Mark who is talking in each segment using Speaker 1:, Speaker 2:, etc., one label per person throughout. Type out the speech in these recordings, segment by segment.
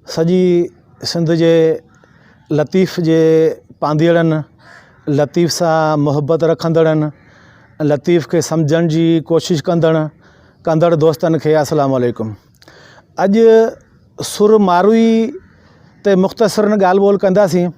Speaker 1: सॼी सिंध जे लतीफ़ जे पांधीड़नि, लतीफ़ सां मुहबत रखंदड़नि, लतीफ़ खे सम्झण जी कोशिशि कंदड़ दोस्तनि खे अस्सलाम वालेकुम। अॼु सुर मारूई ते मुख़्तसरन ॻाल्हि ॿोल कंदासीं।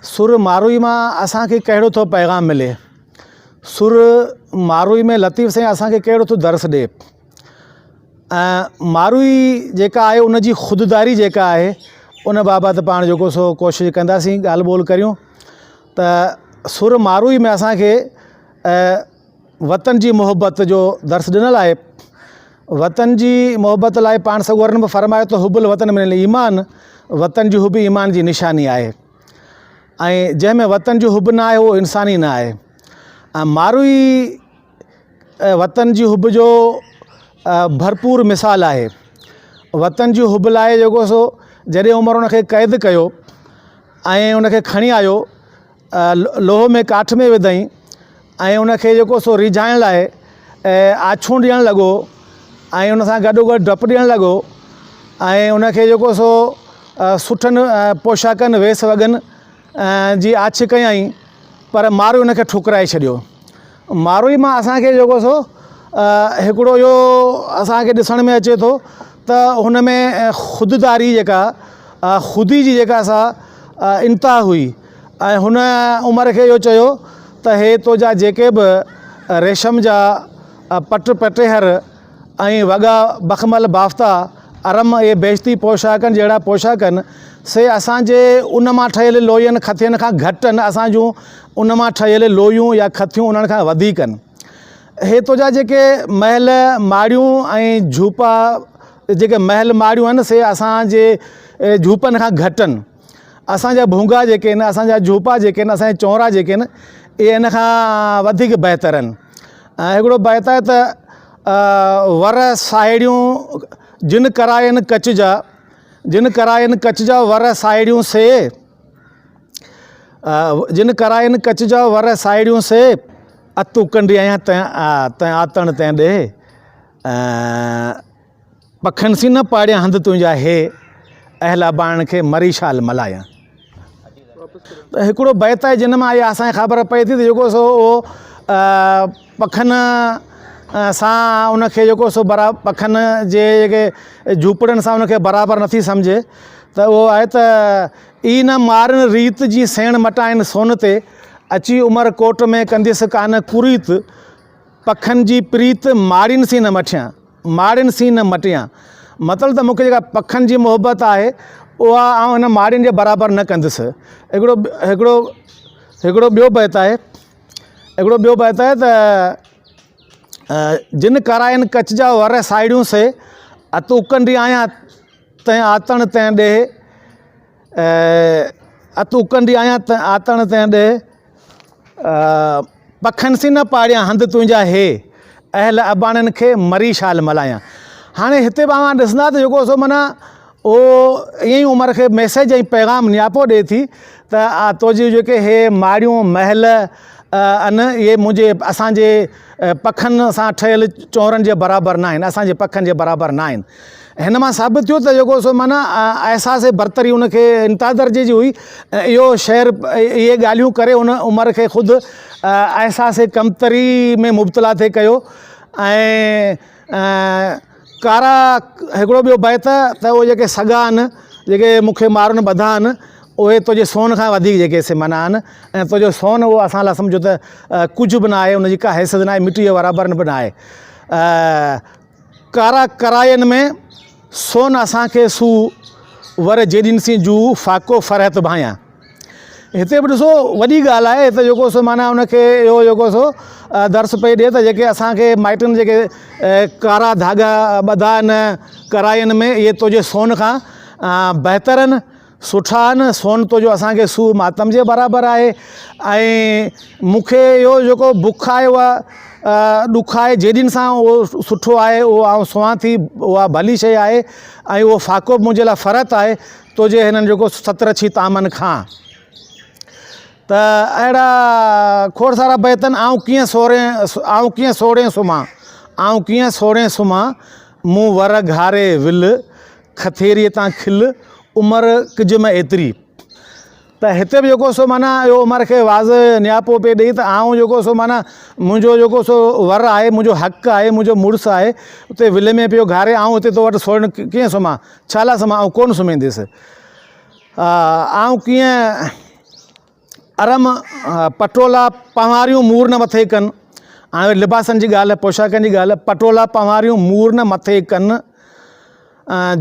Speaker 1: सुर मारूई मां असांखे कहिड़ो थो पैगाम मिले, सुर मारूई में लतीफ़ साईं असांखे कहिड़ो थो दर्स ॾिए। मारूई जेका आहे उन जी ख़ुददारी जेका आहे उन बाबति पाण जेको सो कोशिशि कंदासीं, ॻाल्हि ॿोल करियूं त सुर मारूई में असांखे वतन जी मुहबत जो दर्स ॾिनल आहे। वतन जी मुहबत लाइ पाण सॻोरन बि फ़रमायो त हुबुल वतन मिनल ईमान, वतन जी हुब ईमान जी निशानी आहे। ऐं जंहिंमें वतन जो हुब न आहे उहो इंसान ई न आहे। मारूई वतन जी हुब जो भरपूर मिसाल आहे। वतन जी हुब लाइ जेको सो जॾहिं उमिरि उनखे क़ैद कयो ऐं उनखे खणी आयो, लोह में काठ में विधई ऐं उनखे जेको सो रिझाइण लाइ आछूं ॾियणु लॻो ऐं उन सां गॾोगॾु डपु ॾियणु लॻो ऐं उनखे जेको सो सुठनि पोशाकनि वेस वॻनि जी आछ कयईं, पर मारूई उनखे ठुकराए छॾियो। मारूई मां असांखे जेको सो हिकिड़ो इहो असांखे ॾिसण में अचे थो त हुन में ख़ुददारी जेका ख़ुदी जी जेका असां इंतिहा हुई ऐं हुन उमिरि खे इहो चयो त हे तुंहिंजा जेके बि रेशम जा पट पटेहर ऐं वॻा बख़मल बाफ़्ता अरम इहे बेशती पोशाकनि जहिड़ा पोशाकनि से असांजे उन मां ठहियल लोहियनि खथियनि खां घटि आहिनि, असां जूं उन मां ठहियल लोहियूं या खथियूं उन्हनि खां वधीक आहिनि। हे तुंहिंजा जेके महल माड़ियूं ऐं झूपा जेके महल माड़ियूं आहिनि से असांजे झूपनि खां घटि आहिनि। असांजा भूंगा जेके आहिनि, असांजा झूपा जेके आहिनि, असांजा चौरा जेके आहिनि, इहे इन खां वधीक बहितर आहिनि। हिकिड़ो बैत आहे त वर साहेड़ियूं जिन करायनि कच जा, जिन करायनि कच जा वर साहेड़ियूं से, जिन करायनि कच जा वर साहेड़ियूं से, अतू कंडी आहियां तैं आतण तैं ॾे, पखनि सी न पाड़िया हंधि तुंहिंजा हे, अहला बाण खे मरी शाल मल्हायां। त हिकिड़ो बैत आहे जिन मां इहा असांखे ख़बर पए थी त जेको सो उहो पखनि सां उनखे जेको सो पखनि जे जेके झूपड़नि सां उनखे बराबरि नथी सम्झे, त उहो आहे त ई न मारनि रीत जी सेण मटाइनि सोन ते, अची उमर कोट में कंदियसि कान कुरीत, पखनि जी प्रीत माड़ियुनि सी न मटियां, माड़ियुनि सी न मटियां। मतिलबु त मूंखे जेका पखनि जी मुहबत आहे उहा आउं हिन माड़ियुनि जे बराबरि न कंदुसि। हिकिड़ो ॿियो बैत आहे, त जिन करायनि कच जा वर साहेड़ियूं से, अतू कंडी आहियां तैं आतण तैं ॾे, अतू कंडी आहियां तैं आतण तैं ॾे, पखनि सी न पाड़िया हंधि तुंहिंजा हे, अहल अबाणनि खे मरी शाल मल्हायां। हाणे हिते पाण ॾिसंदा त जेको सो माना उहो ईअं ई उमिरि खे मैसेज ऐं पैगाम नियापो ॾिए थी त तुंहिंजी जेके हे माड़ियूं महल आहिनि इहे मुंहिंजे असांजे पखनि सां ठहियल चौरनि जे बराबरि न आहिनि, असांजे पखनि जे बराबरि न आहिनि। हिन मां साबित थियो त जेको सो माना अहसास बरतरी उनखे इंतिहा दर्जे जी हुई। इहो शहर इहे ॻाल्हियूं करे उन उमिरि खे ख़ुदि अहसास कमतरी में मुब्तला थिए कयो। ऐं कारा हिकिड़ो ॿियो बैत त उहे जेके सॻा आहिनि, जेके मूंखे मारनि ॿधा आहिनि, उहे तुंहिंजे सोन खां वधीक जेके से माना आहिनि, ऐं तुंहिंजो सोन उहो असां लाइ सम्झो त कुझु बि न आहे, उनजी का हैसियत न आहे, मिटी जे बराबरि बि न आहे। कारा करायनि में सोन असांखे सू वर जेॾिन सी जू फ़ाको फ़रहत भायां। हिते बि ॾिसो वॾी ॻाल्हि आहे, हिते जेको सो माना उनखे इहो जेको सो दर्स पई ॾिए त जेके असांखे माइटनि जेके कारा धागा ॿधा आहिनि करायनि में, इहे तुंहिंजे सोन खां बहितर आहिनि, सुठा आहिनि। सोन तुंहिंजो असांखे सू मातम जे बराबरि आहे। ऐं मूंखे इहो जेको बुख आहे उहा ॾुख आहे, जेॾिन सां उहो सुठो आहे उहो आउं सुहां थी, उहा भली शइ आहे। ऐं उहो फ़ाको मुंहिंजे लाइ फ़रत आहे तुंहिंजे हिननि जेको सतरछी तामनि खां। त अहिड़ा खोड़ सारा बैत आहिनि। आउं कीअं सोड़े सुम्हां, आउं कीअं सोड़े सुम्हां, मूं वर घारे विल, खथेरीअ तां खिल उमिरि किज में एतिरी। त हिते बि जेको सो माना इहो उमिरि खे वाज़ नियापो पे ॾेई त आउं जेको सो माना मुंहिंजो जेको सो वर आहे, मुंहिंजो हक़ु आहे, मुंहिंजो मुड़ुसु आहे, उते विले में पियो घारे, आउं हिते तो वटि सोण कीअं सुम्हां, छा लाइ सुम्हां, आउं कोन सुम्हींदुसि। आउं कीअं अरम पटोला पवारियूं मूर न मथे कनि। हाणे लिबासनि जी ॻाल्हि, पोशाकनि जी ॻाल्हि, पटोला पवारियूं मूर न मथे कनि,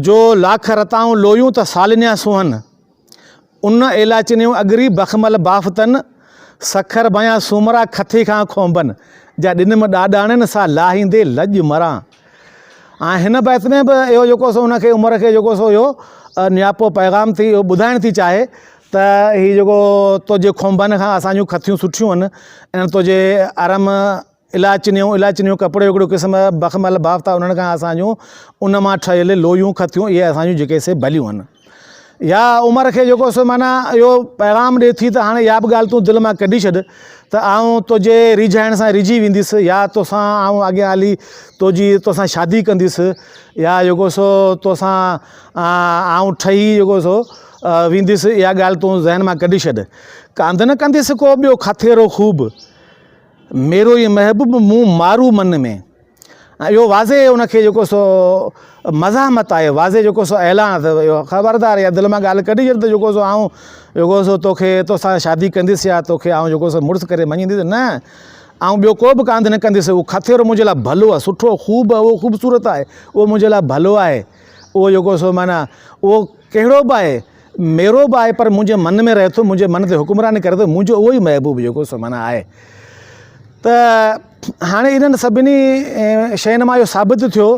Speaker 1: जो लाख रताऊं लोयूं त सालिनिया सुहनि, उन एलाचिनियूं अगरी बखमल बाफ़तनि, सखर बया सूमरा खथी खां खोंबनि, जा ॾिन में ॾाॾाणनि सा लाहींदे लॼ मरां। ऐं हिन बैत में बि इहो जेको सो उनखे उमिरि खे जेको सो इहो नियापो पैगाम थी इहो ॿुधाइण थी चाहे त हीउ जेको तुंहिंजे खोंबनि खां असांजूं खथियूं सुठियूं आहिनि, ऐं तुंहिंजे अरम इलाचिनियूं कपिड़ो हिकिड़ो क़िस्म बखमल बाफ़ता उन्हनि खां असांजूं उन मां ठहियल लोयूं खथियूं इहे असांजूं जेके से भलियूं आहिनि। या उमिरि खे जेको सो माना इहो पैगाम ॾिए थी त हाणे इहा बि ॻाल्हि तूं दिलि मां कढी छॾ त आउं तुंहिंजे रिझाइण सां रिझी वेंदुसि, या तोसां आउं अॻियां हली तोसां शादी कंदुसि, या जेको सो तोसां आउं ठही जेको सो वेंदुसि, इहा ॻाल्हि तूं ज़हन मां कढी छॾ। कांध न कंदुसि को ॿियो खाथेरो ख़ूब, मेरो ई महबूब मूं मारू मन में। इहो वाज़े उनखे जेको सो मज़ामत आहे, वाज़े जेको सो ऐलान अथव, इहो ख़बरदार या दिलि मां ॻाल्हि कढी छॾ त जेको सो आउं जेको सो तोसां शादी कंदुसि या तोखे आउं जेको सो मुड़ुसु करे मञींदुसि, न, आउं ॿियो को बि कांध न कंदुसि। उहो खथेरो मुंहिंजे लाइ भलो आहे, सुठो ख़ूब आहे, उहो ख़ूबसूरत आहे, उहो मुंहिंजे लाइ भलो आहे, उहो जेको सो माना उहो कहिड़ो बि आहे, मेरो बि आहे, पर मुंहिंजे मन में रहे थो, मुंहिंजे मन ते हुकुमरानी करे थो, मुंहिंजो उहो ई महबूब जेको सो माना आहे। त हाणे इन्हनि सभिनी शयुनि मां इहो साबित थियो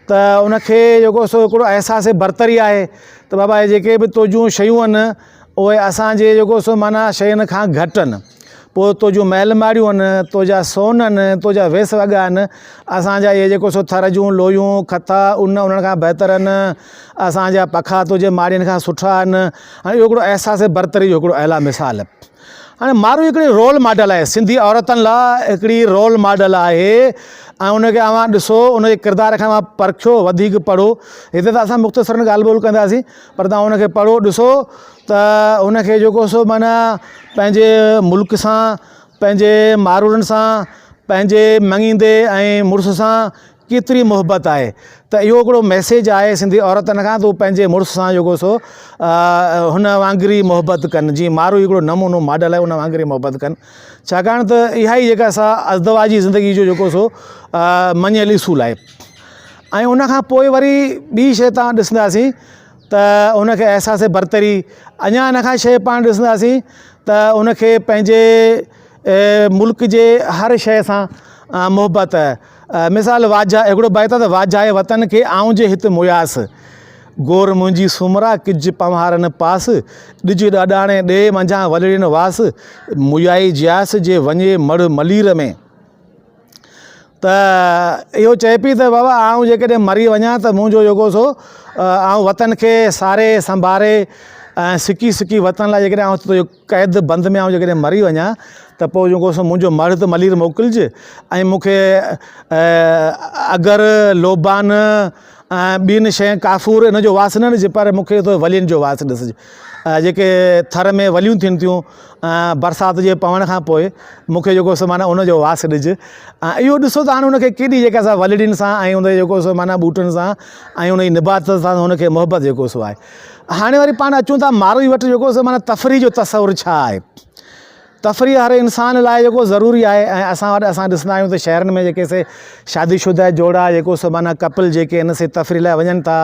Speaker 1: त उनखे जेको सो हिकिड़ो अहसासु बरतरी आहे त बाबा हे जेके बि तुंहिंजूं शयूं आहिनि उहे असांजे जेको सो माना शयुनि खां घटि आहिनि। पोइ तुंहिंजूं महल माड़ियूं आहिनि, तुंहिंजा सोन आहिनि, तुंहिंजा वेस वॻा आहिनि, असांजा इहे जेको सो थर जूं लोयूं खथा उन्हनि खां बहितर आहिनि, असांजा पखा तुंहिंजे माड़ियुनि खां सुठा आहिनि। हाणे इहो हिकिड़ो अहसासु बरतरी जो हिकिड़ो अहिला मिसाल। हाणे मारू हिकिड़ी रोल मॉडल आहे, सिंधी औरतुनि लाइ हिकिड़ी रोल मॉडल आहे, ऐं उनखे अवां ॾिसो, उनजे किरदार खे अवां परखियो, वधीक पढ़ो। हिते त असां मुख़्तसरनि ॻाल्हि ॿोल कंदासीं, पर तव्हां उनखे पढ़ो, ॾिसो त उनखे जेको सो माना पंहिंजे मुल्क सां, पंहिंजे मारूरनि सां, पंहिंजे मङींदे ऐं मुड़ुस सां केतिरी मोहबत आहे। त इहो हिकिड़ो मैसेज आहे सिंधी औरतुनि खां त उहो पंहिंजे मुड़ुस सां जेको सो हुन वांगुरु मोहबत कनि, जीअं मारू हिकिड़ो नमूनो मॉडल आहे, उन वांगुरु मोहबत कनि। छाकाणि त इहा ई जेका असां अज़दवाजी ज़िंदगी जो जेको सो मञियल उसूल आहे। ऐं उनखां पोइ वरी ॿी शइ तव्हां ॾिसंदासीं त उनखे अहसासु बरतरी, अञा इनखां शइ पाण ॾिसंदासीं त उनखे पंहिंजे मुल्क जे हर शइ सां मोहबत आहे। मिसाल वाजा हिकिड़ो बैत आहे त वाजाए वतन खे आउं जे हिते मुयासि, गोर मुंहिंजी सुमरा किज पवारनि पास, ॾिज ॾाॾाणे ॾे मंझां वलड़ियुनि वास, मुयाई जियास जे वञे मड़ मलीर में। त इहो चए पई त बाबा आउं जेकॾहिं मरी वञा त मुंहिंजो जेको सो आउं वतन खे सारे संभारे ऐं सिकी सिकी वतन लाइ जेकॾहिं आउं क़ैद बंदि में आउं जेकॾहिं मरी वञा त पोइ जेको सो मुंहिंजो मर्द मलीर मोकिलिजे, ऐं मूंखे अगरि लोबान ॿियनि शइ काफ़ूर इन जो वास न ॾिजे, पर मूंखे थो वलियुनि जो वास ॾिसिजे, जेके थर में वलियूं थियनि थियूं बरसाति जे पवण खां पोइ, मूंखे जेको सो माना उनजो वास ॾिजे। इहो ॾिसो त हाणे उनखे केॾी जेका असां वलिड़ियुनि सां ऐं उनजे जेको सो माना ॿूटनि सां ऐं उनजी निबात सां हुनखे मोहबत जेको सो आहे। हाणे वरी पाण अचूं था मारू वटि जेको सो माना तफ़री जो तसवुरु छा आहे। तफ़री हर इंसान लाइ जेको ज़रूरी आहे, ऐं असां वटि असां ॾिसंदा आहियूं त शहरनि में जेके से शादीशुदा जोड़ा जेको सो माना कपल जेके आहिनि से तफ़री लाइ वञनि था,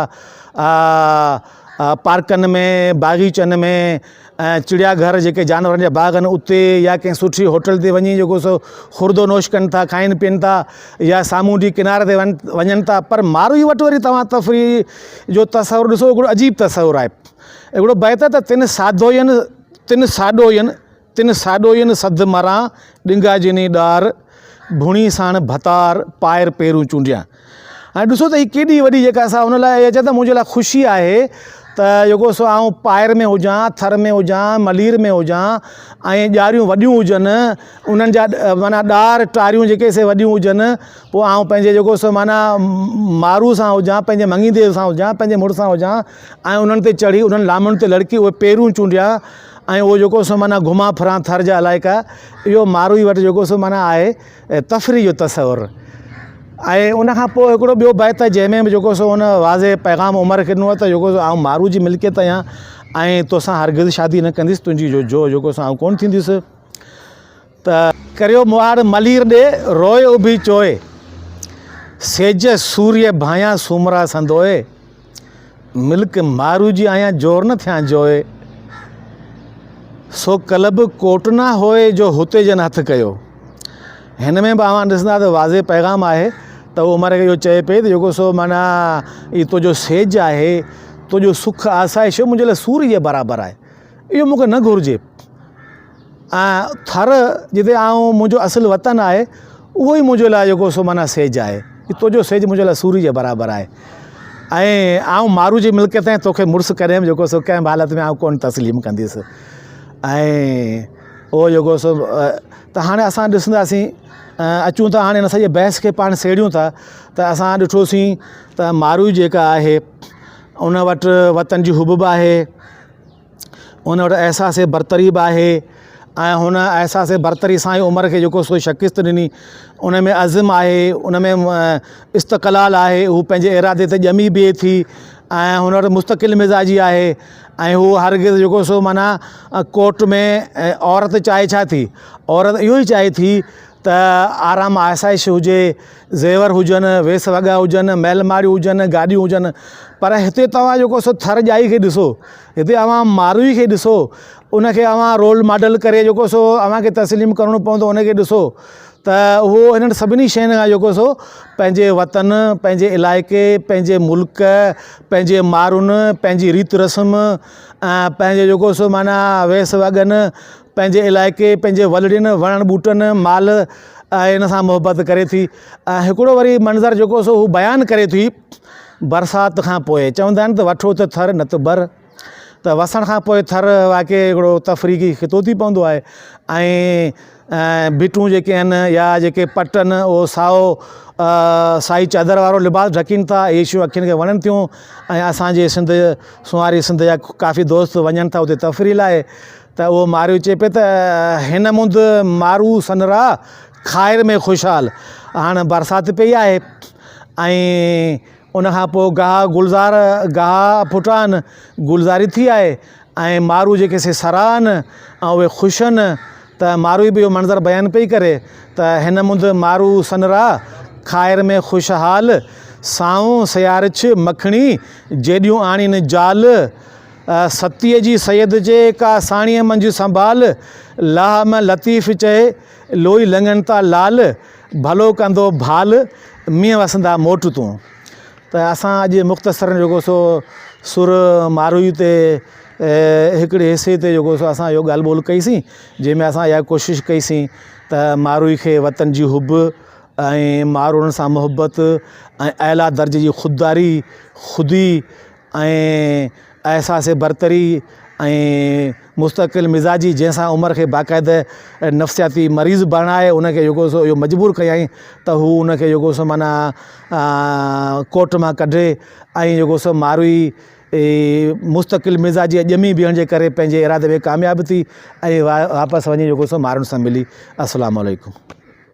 Speaker 1: पार्कनि में, बाग़ीचनि में, चिड़ियाघर जेके जानवरनि जा बाग़ आहिनि उते, या कंहिं सुठी होटल ते वञी जेको सो खुर्दो नोश कनि था, खाइनि पीअनि था, या सामूंडी किनारे ते वञनि था। पर मारू वटि वरी तव्हां तफ़री जो तसवुरु ॾिसो, हिकिड़ो अजीब तसवुरु आहे। हिकिड़ो बैत त तिन साॾोयनि सद मरां, ॾिंगा जिनी ॾार, भुणी साण भतार, पाएर पेरूं चूंडियां। हाणे ॾिसो त हीअ केॾी वॾी जेका असां हुन लाइ चए त मुंहिंजे लाइ ख़ुशी आहे त जेको सो आउं पायर में हुजां, थर में हुजां, मलीर में हुजां ऐं ॼारियूं वॾियूं हुजनि, उन्हनि जा माना ॾार टारियूं जेके से वॾियूं हुजनि, पोइ आउं पंहिंजे जेको सो माना मारू सां हुजां, पंहिंजे मंगींदे सां हुजां, पंहिंजे मुड़ुस सां हुजां ऐं उन्हनि ते चढ़ी उन्हनि लामण ते लड़की उहे पेरूं चूंडिया ऐं उहो जेको सो माना घुमा फिरां थर जा इलाइक़ा, इहो मारूई वटि जेको सो माना आहे तफ़री जो तसवुरु। ऐं उनखां पोइ हिकिड़ो ॿियो बैत जंहिंमें बि जेको सो हुन वाज़े पैगाम उमर खे ॾिनो आहे त जेको सो आउं मारू जी मिल्कियत आहियां ऐं तोसां हरगिज़ शादी न कंदुसि, तुंहिंजी जो जेको सो आउं कोन थींदुसि। त करियो मुहार मलीर ॾे रोए उभी चोए, सेज सूर्य भायां सूमरा संदोए, मिल्क मारू जी आहियां जोर न थियां जोए, सो कलब कोट न होए जो हुते जन हथ कयो। हिन में बि अवां ॾिसंदा त वाज़े पैगाम आहे त उमर खे इहो चए पई त जेको सो माना हीअ तुंहिंजो सेज आहे, तुंहिंजो सुख आसाइश मुंहिंजे लाइ सूर्य जे बराबरि आहे, इहो मूंखे न घुरिजे। ऐं थर जिते आउं मुंहिंजो असुलु वतन आहे उहो ई मुंहिंजे लाइ जेको सो माना सेज आहे, तुंहिंजो सेज मुंहिंजे लाइ सूर्य जे बराबरि आहे। ऐं आउं मारू जी मिल्कियत ऐं तोखे मुड़ुसु कॾहिं बि जेको सो कंहिं बि हालत में आउं कोन तस्लीम कंदुसि। ऐं उहो जेको सो त हाणे असां ॾिसंदासीं, अचूं था हाणे हिन सॼे बहस खे पाण सेड़ियूं था त असां ॾिठोसीं त मारू जेका आहे उन वटि वतन जी हुब बि आहे, उन वटि अहसास बरतरी बि आहे ऐं हुन अहसास बरतरी सां ई उमर खे जेको सो शिकस्त ॾिनी। उन में अज़म आहे, उन में इस्तक़लाल आहे, हू पंहिंजे इरादे ते ॼमी बीहे थी ऐं हुन वटि मुस्तक़िल मिज़ाजी आहे ऐं हू हरगिज़ जेको सो माना कोर्ट में औरत चाहे छा थी, औरत इहो ई चाहे थी त आराम आसाइश हुजे, ज़ेवर हुजनि, वेस वॻा हुजनि, महल माड़ियूं हुजनि, गाॾियूं हुजनि। पर हिते तव्हां जेको सो थर ॼाई खे ॾिसो, हिते अवां मारूई खे ॾिसो, उनखे अवां रोल मॉडल करे जेको सो अव्हांखे तस्लीम करिणो पवंदो, उनखे ॾिसो त उहो हिननि सभिनी शयुनि खां जेको सो पंहिंजे वतन, पंहिंजे इलाइक़े, पंहिंजे मुल्क, पंहिंजे मारुनि, पंहिंजी रीत रस्म, पंहिंजे जेको सो माना वेस वॻनि, पंहिंजे इलाइक़े, पंहिंजे वलड़ियुनि, वणनि ॿूटनि, माल इन सां मोहबत करे थी। हिकिड़ो वरी मंज़र जेको सो हू बयानु करे थी बरसाति खां पोइ, चवंदा आहिनि त वठो त थर न त बर, त वसण खां पोइ थर वाक़ई हिकिड़ो तफ़रीक़ी ख़ितो थी पवंदो आहे। ऐं भिटूं जेके आहिनि या जेके पट आहिनि उहो साई चादर वारो लिबास ढकीनि था, इहे शयूं अखियुनि खे वणनि थियूं। ऐं असांजे सिंध सुवारी सिंध जा काफ़ी दोस्त वञनि था उते तफ़री लाइ, त उहो मारू चए पियो त हिन मुंद मारू सनरा खाइर में ख़ुशहाल। हाणे बरसाति पई आहे ऐं उनखां पोइ गाह गुलज़ार गाह फुटा आहिनि, गुलज़ारी थी आहे ऐं मारू जेके से सरा आहिनि ऐं उहे ख़ुशि आहिनि। त मारू बि इहो मंज़र बयानु पई करे त हिन मुंद मारू सनरा खाइर में ख़ुशहाल, साऊं सियारिछ मखणी जेॾियूं आणीनि जाल, सतीअ जी सैद जे का साणीअ मंझि संभाल, लाह में लतीफ़ चए लोई लंघनि था लाल, भलो कंदो भाल मींहं वसंदा मोट तूं। त असां अॼु मुख़्तसर जेको सो सुर मारूई ते हिकिड़े हिसे ते जेको सो असां इहो ॻाल्हि ॿोल कईसीं, जंहिंमें असां इहा कोशिशि कईसीं त मारूई खे वतन जी हुब ऐं मारुनि सां मोहबत ऐं आला दर्जे जी ख़ुददारी, ख़ुदी ऐं अहसास बरतरी ऐं मुस्तक़िल मिज़ाजी, जंहिंसां उमर खे बाक़ाइदा नफ़्सियाती मरीज़ बणाए उनखे जेको सो इहो मजबूर कयईं त हू उनखे जेको सो माना कोर्ट मां कढे ऐं जेको सो मारूई मुस्तक़िल मिज़ाजी ॼमी बीहण जे करे पंहिंजे इरादे में कामयाबु थी ऐं वापसि वञी जेको सो मारुनि सां मिली। अस्सलामु अलैकुम।